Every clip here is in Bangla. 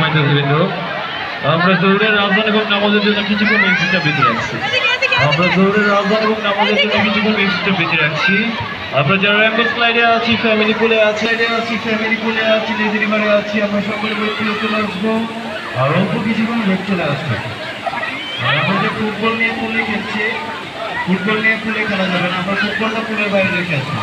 সম্মানিত অতিথিবৃন্দ, আমরা জরুরি আহ্বান এবং নামাজের জন্য কিছুক্ষণ মিউজিকটা বেঁধে রাখছি। আমরা যারা র্যাম্বো স্লাইডে আছি, ফ্যামিলি পুলে আছি, লেজি রিভারে আছি, আমরা সকলে বই পুলে চলে আসবো। আর অল্প কিছুক্ষণ বেগ চলে আসবে। আর আমরা যে ফুটবল নিয়ে পুলে খেলছি, ফুটবল নিয়ে পুলে খেলা যাবে না, আমরা ফুটবলটা পুলের বাইরে রেখে আসবো।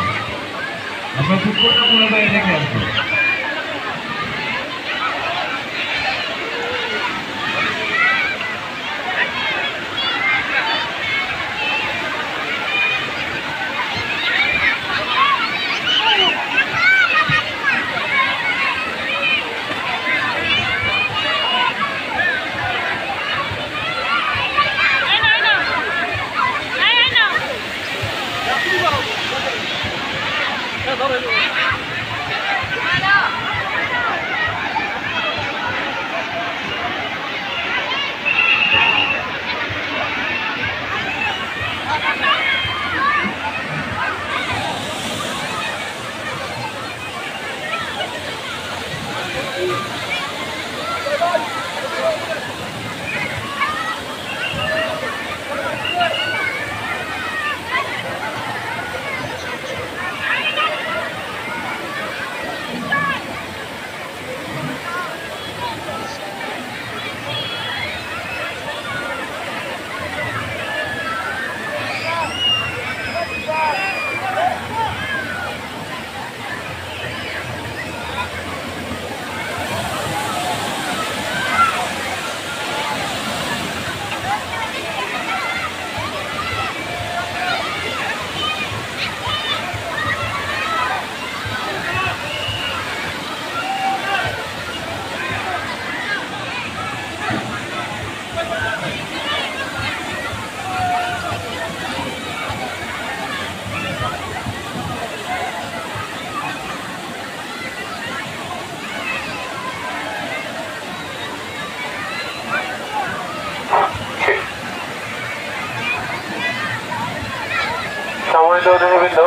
সম্মানিত অতিথিবৃন্দ,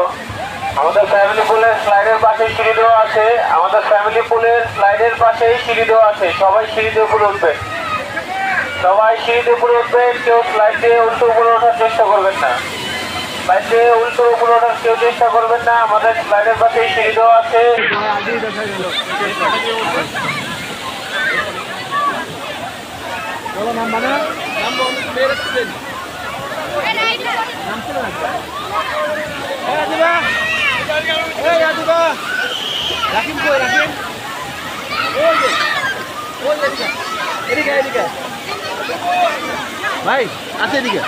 আমাদের ফ্যামিলি পুলের স্লাইডের পাশে সিঁড়ি দেওয়া আছে। সবাই সিঁড়িতে উপরে উঠবে। কেউ স্লাইড দিয়ে উল্টো উপরে ওঠার চেষ্টা করবেন না। আমাদের স্লাইডের পাশে সিঁড়ি দেওয়া আছে। রাখিম কই রাখিম এদিকে ভাই আছে এদিকে